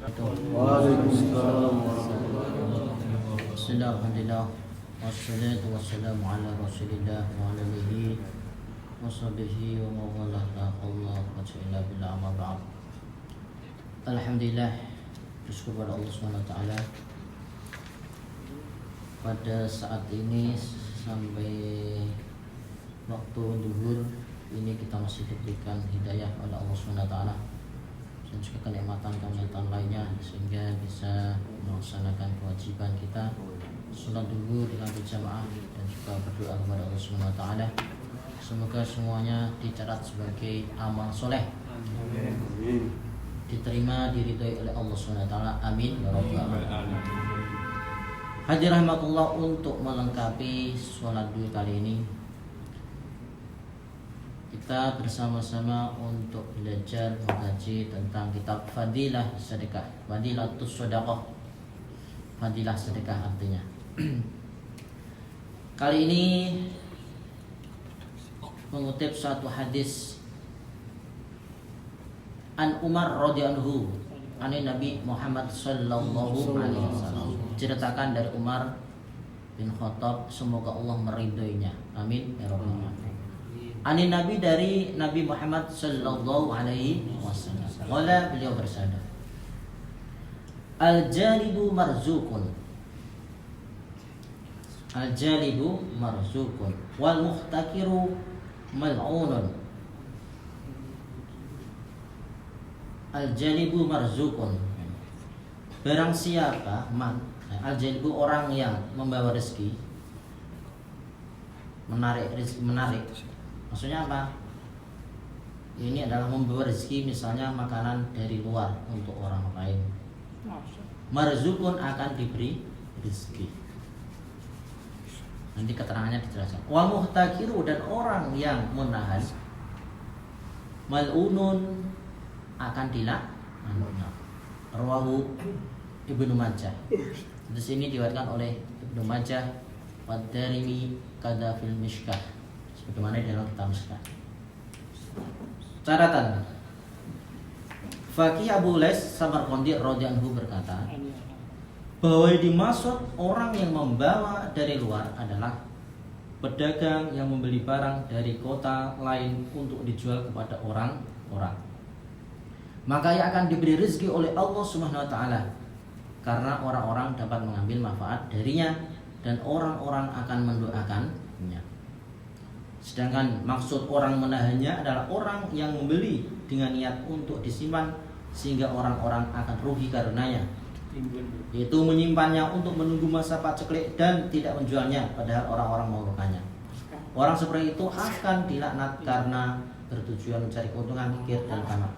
Waalaikumsalam warahmatullahi wabarakatuh. Bismillahirrahmanirrahim. Wassalatu wassalamu ala Rasulillah wa ala alihi wa sahbihi wa mawalah la haula wa quwwata illa billah amma ba'd. Alhamdulillah, bersyukur kepada Allah Subhanahu wa taala. Pada saat ini sampai waktu zuhur ini kita masih diberikan hidayah oleh Allah Subhanahu wa taala dan juga kenikmatan lainnya sehingga bisa melaksanakan kewajiban kita salat zuhur dengan berjamaah dan juga berdoa kepada Allah Subhanahu wa taala. Semoga semuanya dicatat sebagai amal soleh. Amin. Diterima, diridhoi oleh Allah Subhanahu wa taala. Amin ya rabbal alamin. Hadir rahmatullah, untuk melengkapi sholat zuhur kali ini kita bersama-sama untuk belajar mengkaji tentang kitab Fadilah Sedekah, Fadilatus Shadaqah, Fadilah Sedekah artinya. Kali ini mengutip satu hadis An Umar radhiyallahu anhu Nabi Muhammad sallallahu alaihi wasallam. Ceritakan dari Umar bin Khattab, semoga Allah meridhoinya. Amin ya rabbal alamin. Ani Nabi, dari Nabi Muhammad sallallahu alaihi wasallam. Qala, beliau bersabda, Al-jalibu marzukun, Al-jalibu marzukun, wal muhtakiru mal'unun. Al-jalibu marzukun, barang siapa al-jalibu orang yang membawa rezeki, menarik rezeki, menarik. Maksudnya apa? Ini adalah membawa rezeki, misalnya makanan dari luar untuk orang lain. Marzukun, akan diberi rezeki. Nanti keterangannya dijelaskan. Wa muhtakiru, dan orang yang menahan. Mal'unun, akan dilaknat. Rawahu Ibnu Majah. Di sini diriwayatkan oleh Ibnu Majah wa Darimi kada fil Mishkah, bagaimana dalam kitab Mishkah. Catatan. Faqih Abu Lais Samarqandi radhiyallahu berkata, bahwa dimaksud orang yang membawa dari luar adalah pedagang yang membeli barang dari kota lain untuk dijual kepada orang-orang. Maka ia akan diberi rezeki oleh Allah Subhanahu wa taala, karena orang-orang dapat mengambil manfaat darinya dan orang-orang akan mendoakannya. Sedangkan maksud orang menahannya adalah orang yang membeli dengan niat untuk disimpan sehingga orang-orang akan rugi karenanya, yaitu menyimpannya untuk menunggu masa paceklik dan tidak menjualnya padahal orang-orang memerlukannya. Orang seperti itu akan dilaknat karena bertujuan mencari keuntungan kikir dan tamak.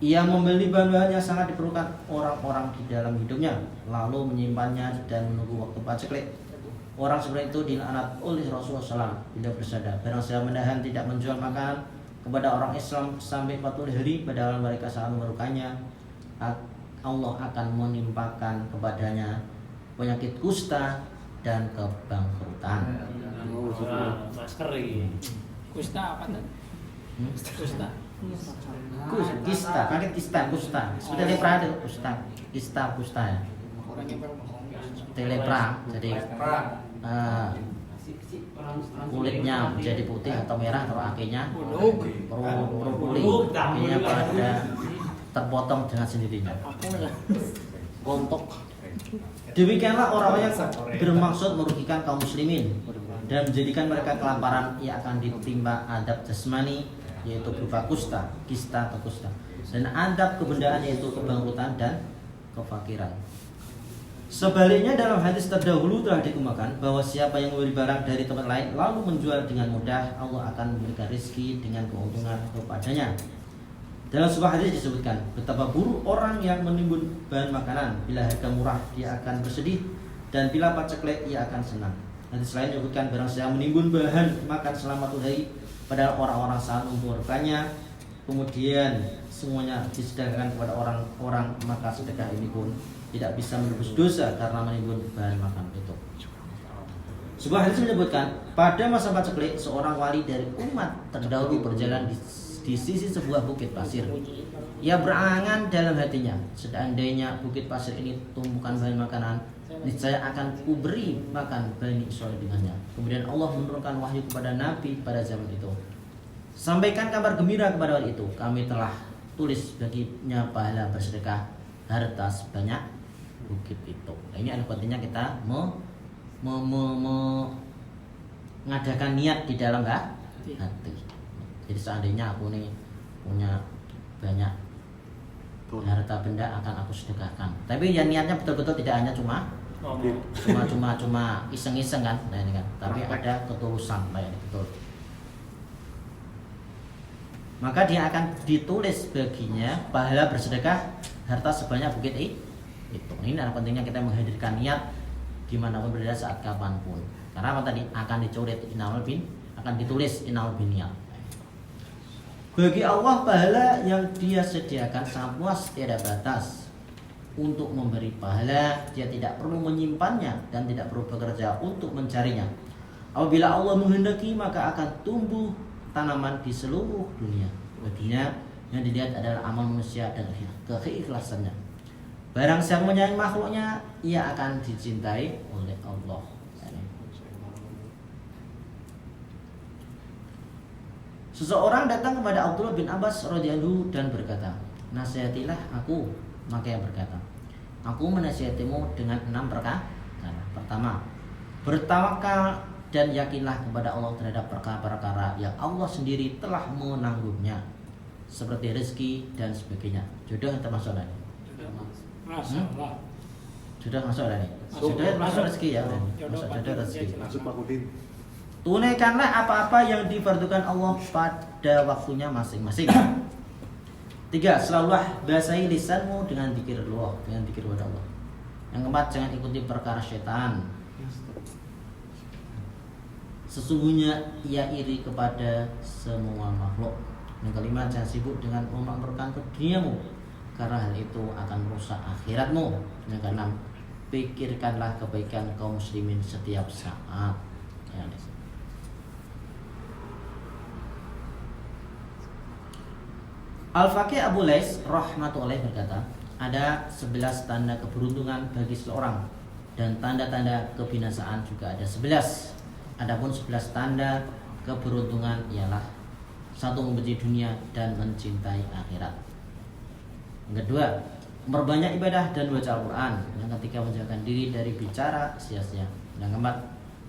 Ia membeli bahan-bahan yang sangat diperlukan orang-orang di dalam hidupnya, lalu menyimpannya dan menunggu waktu paceklik. Orang seperti itu dilaknat oleh Rasulullah SAW. Beliau bersabda, barang siapa menahan tidak menjual makanan kepada orang Islam sampai 40 hari padahal mereka sangat memerlukannya, Allah akan menimpakan kepadanya penyakit kusta dan kebangkrutan. Masker ini. Kusta apa tadi? Kusta. Kista, pakai kista, kusta. Seperti lepra itu kusta, kusta ya. Telepra, jadi kulitnya menjadi putih atau merah, atau akhirnya akhirnya pada terpotong dengan sendirinya. Gontok. Demikianlah orang yang bermaksud merugikan kaum muslimin dan menjadikan mereka kelaparan, ia akan ditimpa adab jasmani, yaitu berupa kusta, kista atau kusta, dan adab kebendaan, yaitu kebangkrutan dan kefakiran. Sebaliknya, dalam hadis terdahulu telah dikemukakan bahwa siapa yang membeli barang dari tempat lain lalu menjual dengan mudah, Allah akan memberikan rezeki dengan keuntungan kepadanya. Dalam sebuah hadis disebutkan betapa buruk orang yang menimbun bahan makanan. Bila harga murah, dia akan bersedih, dan bila paceklik, ia akan senang. Hadis lain menyebutkan barang siapa menimbun bahan makan selama 1 hari padahal orang-orang sangat membutuhkannya, kemudian semuanya disedekahkan kepada orang-orang, maka sedekah ini pun tidak bisa menebus dosa karena menimbun bahan makan itu. Sebuah hadis menyebutkan pada masa paceklik, seorang wali dari umat terdahulu berjalan di di sisi sebuah bukit pasir. Ia berangan dalam hatinya, seandainya bukit pasir ini tumpukan bahan makanan, niscaya akan kuberi makan Bani Israil dengannya. Kemudian Allah menurunkan wahyu kepada Nabi pada zaman itu. Sampaikan kabar gembira kepada orang itu, kami telah tulis baginya pahala bersedekah harta sebanyak bukit itu. Nah, ini ada pentingnya kita mengadakan niat di dalam hati. Jadi seandainya aku nih punya banyak harta benda akan aku sedekahkan. Tapi ya niatnya betul-betul tidak hanya cuma iseng-iseng kan. Nah ini kan. Tapi ada ketulusan, nah ini betul. Maka dia akan ditulis baginya pahala bersedekah harta sebanyak bukit itu. Ini adalah pentingnya kita menghadirkan niat dimanapun berada saat kapanpun. Karena apa tadi akan dicoret akan ditulis inamal bin niat. Bagi Allah pahala yang Dia sediakan sangat luas, tiada batas. Untuk memberi pahala, Dia tidak perlu menyimpannya dan tidak perlu bekerja untuk mencarinya. Apabila Allah menghendaki, maka akan tumbuh tanaman di seluruh dunia. Baginya yang dilihat adalah amal manusia dan keikhlasannya. Barang siapa menyayangi makhluknya, ia akan dicintai oleh Allah. Seseorang datang kepada Abdullah bin Abbas radhiyallahu dan berkata, nasihatilah aku. Maka yang berkata, aku menasihatimu dengan 6 perkara. Pertama, bertawakal dan yakinlah kepada Allah terhadap perkara-perkara yang Allah sendiri telah menanggungnya, seperti rezeki dan sebagainya. Jodoh termasuk ini. Sudah masuk ini. Sudah masuk rezeki ya. Masuk jodoh rezeki. Masuk Pak Udin. Tunaikanlah apa-apa yang difardukan Allah pada waktunya masing-masing. 3. Selalulah basahi lisanmu dengan zikir Allah, dengan zikir kepada Allah. Yang keempat, jangan ikuti perkara syaitan. Sesungguhnya ia iri kepada semua makhluk. Yang kelima, jangan sibuk dengan memakmurkan duniamu, karena hal itu akan merusak akhiratmu. Yang keenam, pikirkanlah kebaikan kaum muslimin setiap saat. Ya, Al-Faqih Abu Lais rahmatullahi berkata, ada 11 tanda keberuntungan bagi seseorang dan tanda-tanda kebinasaan juga ada 11. Adapun 11 tanda keberuntungan ialah 1. Membenci dunia dan mencintai akhirat. Yang kedua, memperbanyak ibadah dan baca Al-Quran. Yang ketiga, menjauhkan diri dari bicara sia-sia. Yang keempat,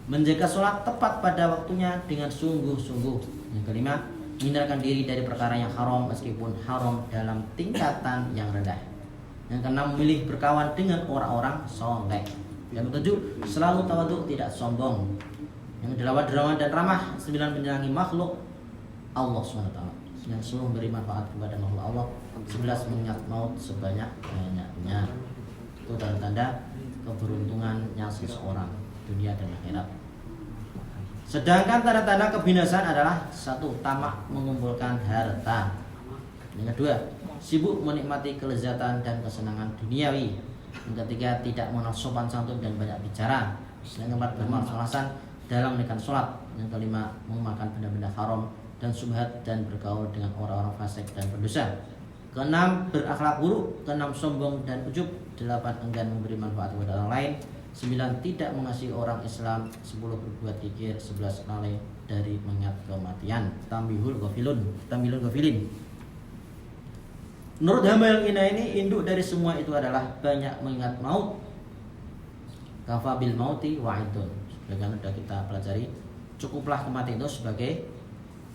menjaga sholat tepat pada waktunya dengan sungguh-sungguh. Yang kelima, menghindarkan diri dari perkara yang haram meskipun haram dalam tingkatan yang rendah. Yang keenam, memilih berkawan dengan orang-orang soleh. Yang ketujuh, selalu tawadhu, tidak sombong. Yang delapan, dermawan dan ramah. 9, menyenangi makhluk Allah SWT. Yang 10, memberi manfaat kepada makhluk Allah. 11, mengingat maut sebanyak-banyaknya. Itu tanda-tanda keberuntungannya seseorang dunia dan akhirat. Sedangkan tanda-tanda kebinasaan adalah 1. Tamak mengumpulkan harta. Yang kedua, sibuk menikmati kelezatan dan kesenangan duniawi. Yang ketiga, tidak mengenal sopan santun dan banyak bicara. Yang keempat, bermalas-malasan dalam menunaikan sholat. Yang kelima, memakan benda-benda haram dan subhat dan bergaul dengan orang-orang fasik dan berdosa. Keenam, berakhlak buruk. Keenam, sombong dan ujub. 8, enggan memberi manfaat kepada orang lain. 9, tidak mengasihi orang Islam. 10, berbuat kikir. 11, lalai dari mengingat kematian. Tambihul ghafilin. Menurut hamba yang ini induk dari semua itu adalah banyak mengingat maut. Kafabil mauti wa'idun. Sebagaimana sudah kita pelajari, cukuplah kematian itu sebagai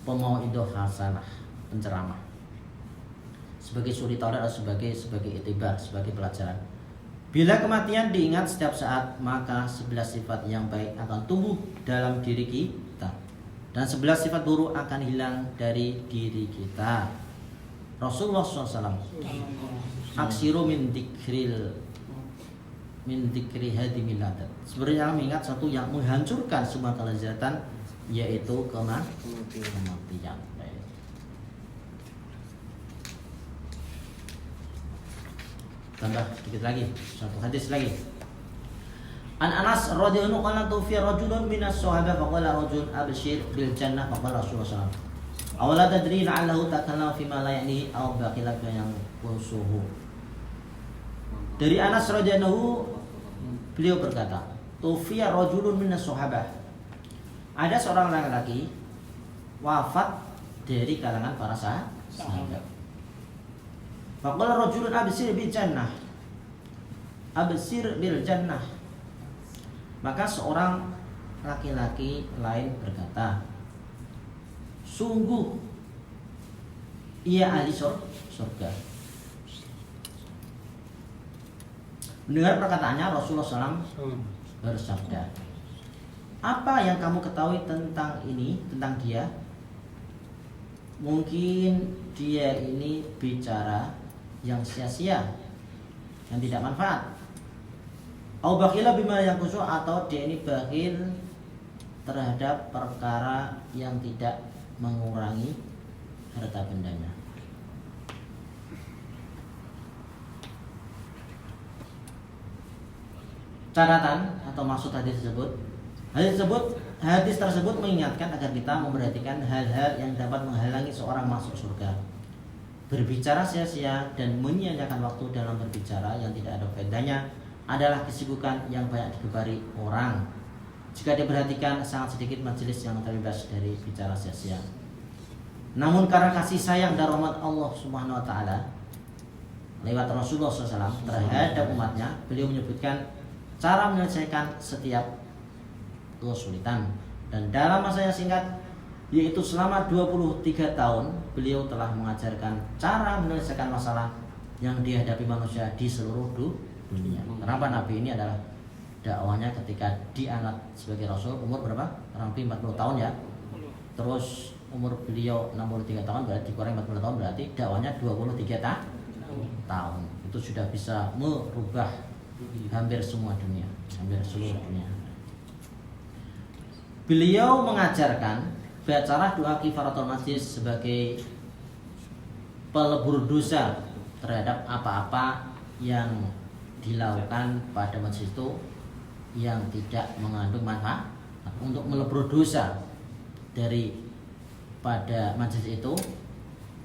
pemau'idah hasanah, penceramah, sebagai suri taurat atau sebagai itibar, sebagai pelajaran. Bila kematian diingat setiap saat, maka 11 sifat yang baik akan tumbuh dalam diri kita dan 11 sifat buruk akan hilang dari diri kita. Rasulullah SAW, aksiru min dzikri hadimil ladat. Sebenarnya mengingat satu yang menghancurkan semua kelezatan, yaitu kematian. Tambah sedikit lagi, satu hadis lagi. An Anas radhiyallahu anhu qala tufiya rajulun minas sahabah faqala rajul abshir bil jannah faqala Rasulullah sallallahu alaihi wasallam Awala tadri la'allahu takallama fima la ya'nihi aw baqila yang qusuhu. Dari Anas radhiyallahu beliau berkata, "Tufiya rajulun minas sahabah." Ada seorang laki-laki wafat dari kalangan para sahabat. Faqala rajulun absir bil jannah. Absir bil jannah. Maka seorang laki-laki lain berkata, sungguh ia ahli surga. Mendengar perkataannya, Rasulullah SAW bersabda, apa yang kamu ketahui tentang ini, tentang dia? Mungkin dia ini bicara yang sia-sia, yang tidak manfaat. Au bakhila bima yaqusu, atau dia ini bakhil terhadap perkara yang tidak mengurangi harta bendanya. Catatan atau maksud hadis tersebut, hadis tersebut mengingatkan agar kita memperhatikan hal-hal yang dapat menghalangi seorang masuk surga. Berbicara sia-sia dan menyia-nyiakan waktu dalam berbicara yang tidak ada faedahnya adalah kesibukan yang banyak digemari orang. Jika diperhatikan, sangat sedikit majelis yang terbebas dari bicara sia-sia. Namun karena kasih sayang dan rahmat Allah Subhanahu wa taala lewat Rasulullah SAW terhadap umatnya, beliau menyebutkan cara menyelesaikan setiap kesulitan. Dan dalam masa yang singkat, yaitu selama 23 tahun, beliau telah mengajarkan cara menyelesaikan masalah yang dihadapi manusia di seluruh dunia. Kenapa Nabi ini adalah dakwahnya ketika diangkat sebagai Rasul umur berapa? Kurang lebih 40 tahun ya. Terus umur beliau 63 tahun, berarti dikurang 40 tahun, berarti dakwahnya 23 tahun. Itu sudah bisa merubah hampir semua dunia, hampir seluruh dunia. Beliau mengajarkan bacalah doa kifaratul majlis sebagai pelebur dosa terhadap apa-apa yang dilakukan pada majlis itu yang tidak mengandung manfaat. Untuk melebur dosa dari pada majlis itu,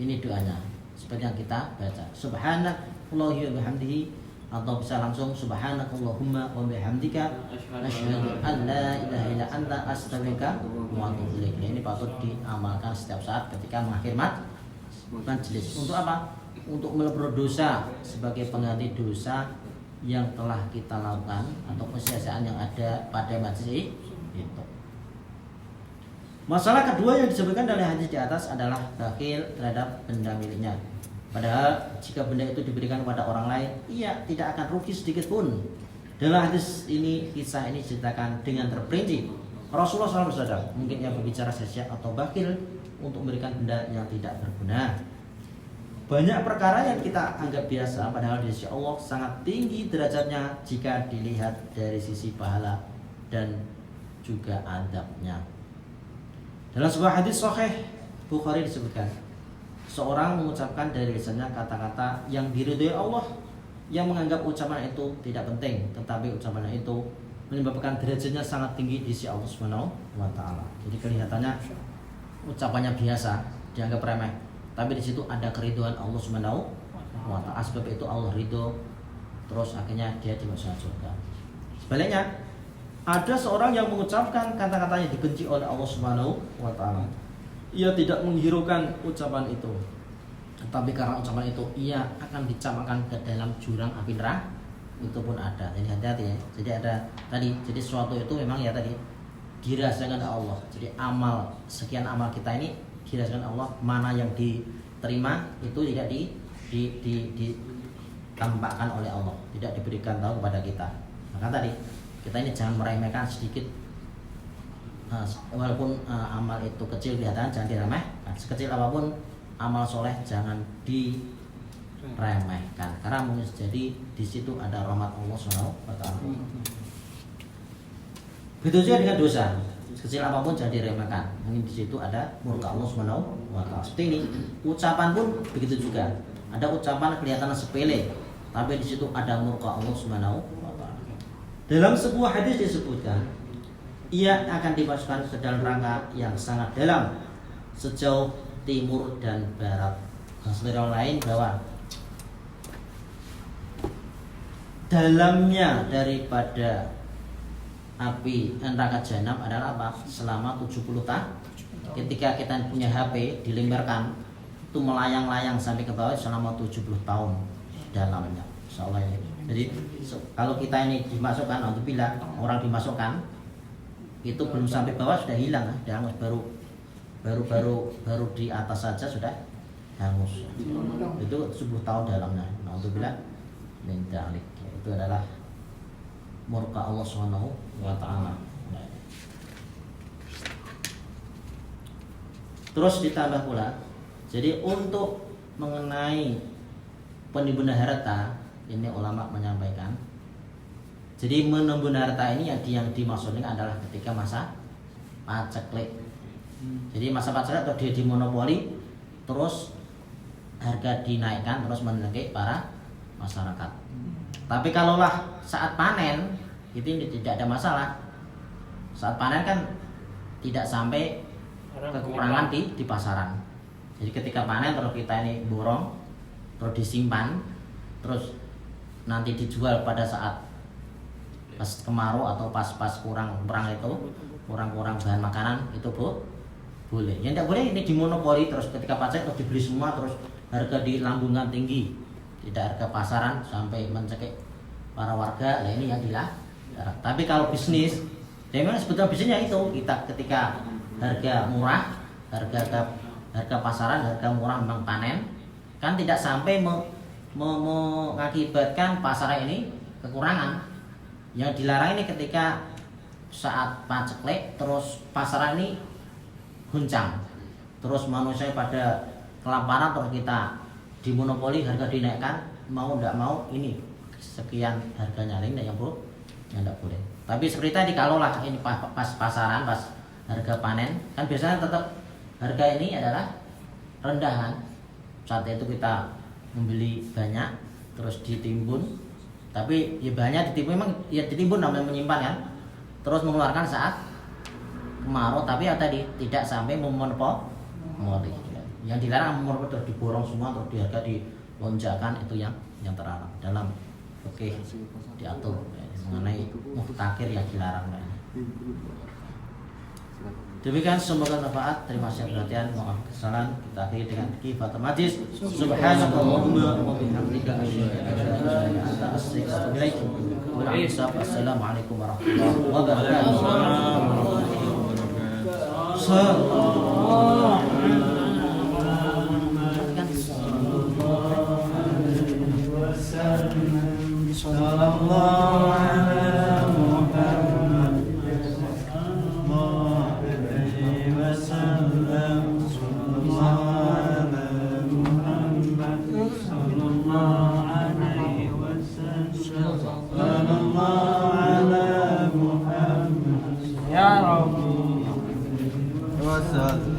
ini doanya seperti yang kita baca, subhanallahi wa bihamdihi, atau bisa langsung subhanakallahumma wa bihamdika asyhadu an la ilaha illa anta astaghfiruka wa atubu ilaik. Ini patut diamalkan setiap saat ketika mengakhiri majlis. Untuk apa? Untuk melebur dosa sebagai pengganti dosa yang telah kita lakukan atau kesia-siaan yang ada pada majlis itu. Masalah kedua yang disebutkan dari hadis di atas adalah bakhil terhadap benda miliknya. Padahal jika benda itu diberikan kepada orang lain, ia tidak akan rugi sedikit pun. Dalam hadis ini, kisah ini diceritakan dengan terperinci. Rasulullah SAW bersabda, mungkin yang berbicara sia-sia atau bakhil untuk memberikan benda yang tidak berguna. Banyak perkara yang kita anggap biasa, padahal di sisi Allah sangat tinggi derajatnya jika dilihat dari sisi pahala dan juga adabnya. Dalam sebuah hadis sahih Bukhari disebutkan, seorang mengucapkan dari lisannya kata-kata yang diridhoi Allah, yang menganggap ucapan itu tidak penting, tetapi ucapan itu menyebabkan derajatnya sangat tinggi di sisi Allah Subhanahu wa taala. Jadi kelihatannya ucapannya biasa, dianggap remeh, tapi di situ ada keridhaan Allah Subhanahu wa taala. Sebab itu Allah ridho, terus akhirnya dia dimasukkan surga. Sebaliknya, ada seorang yang mengucapkan kata-kata yang dibenci oleh Allah Subhanahu wa taala. Ia tidak menghiraukan ucapan itu, tetapi karena ucapan itu ia akan dicampakkan ke dalam jurang api neraka. Itu pun ada. Jadi hati-hati ya. Jadi ada tadi. Jadi sesuatu itu memang ya tadi dirahasiakan oleh Allah. Jadi amal, sekian amal kita ini dirahasiakan Allah. Mana yang diterima itu tidak ditampakkan oleh Allah, tidak diberikan tahu kepada kita. Maka tadi kita ini jangan meremehkan sedikit. Walaupun amal itu kecil kelihatan, jangan diremehkan. Sekecil apapun amal soleh jangan diremehkan, karena mungkin jadi di situ ada rahmat Allah SWT. Begitu juga dengan dosa, sekecil apapun jangan diremehkan. Mungkin di situ ada murka Allah SWT. Seperti ini, ucapan pun begitu juga. Ada ucapan kelihatan sepele, tapi di situ ada murka Allah SWT. Dalam sebuah hadis disebutkan, ia akan dimasukkan ke dalam neraka yang sangat dalam, sejauh timur dan barat. Maksudnya lain bahwa dalamnya daripada api neraka jahanam adalah apa? Selama 70 tahun. Ketika kita punya HP dilemparkan itu melayang-layang sampai ke bawah selama 70 tahun dalamnya. Insyaallah ya. Jadi kalau kita ini dimasukkan, alhamdulillah orang dimasukkan itu belum sampai bawah sudah hilang, sudah hangus, baru di atas saja sudah hangus. Itu 10 tahun dalamnya. Alhamdulillah min dzalik. Itu adalah murka Allah Subhanahu wa taala. Terus ditambah pula, jadi untuk mengenai penimbunan harta, ini ulama menyampaikan. Jadi menimbun harta ini yang dimaksudkan adalah ketika masa paceklik. Jadi masa paceklik atau dia dimonopoli, terus harga dinaikkan terus menekan para masyarakat. Tapi kalaulah saat panen itu tidak ada masalah. Saat panen kan tidak sampai kekurangan di pasaran. Jadi ketika panen terus kita ini borong, terus disimpan, terus nanti dijual pada saat pas kemarau atau pas kurang itu, kurang bahan makanan itu boleh. Yang tidak boleh ini dimonopoli terus ketika pajak terus dibeli semua terus harga dilambungkan tinggi, tidak harga pasaran sampai mencekik para warga. Nah ini yang dilarang. Tapi kalau bisnis, ya memang sebetulnya bisnisnya itu kita ketika harga murah, harga pasaran, harga murah memang panen, kan tidak sampai mengakibatkan pasaran ini kekurangan. Yang dilarang ini ketika saat paceklik terus pasaran ini guncang, terus manusia pada kelaparan terus kita dimonopoli, harga dinaikkan, mau tidak mau ini sekian harganya ini yang tidak boleh. Tapi seperti tadi kalaulah ini pas pasaran, pas harga panen, kan biasanya tetap harga ini adalah rendahan. Saat itu kita membeli banyak terus ditimbun, tapi ya banyak ditimbun, memang ya ditimbun namanya menyimpan kan, terus mengeluarkan saat kemarau, tapi ya tadi tidak sampai memonopoli. Yang dilarang memonopoli terus diborong semua terus di harga dilonjakan, itu yang terlarang dalam fikih diatur mengenai muhtakir yang dilarang. Demikian, semoga bermanfaat. Terima kasih perhatian. Mohon kesalahan kita akhiri dengan kifatul majlis. Subhanallahumma wa bihamdika asyhadu an la ilaha illa anta astaghfiruka wa atubu ilaik. Assalamualaikum warahmatullahi wabarakatuh. Sallallahu ala Muhammad ya Rabbi wa sallam.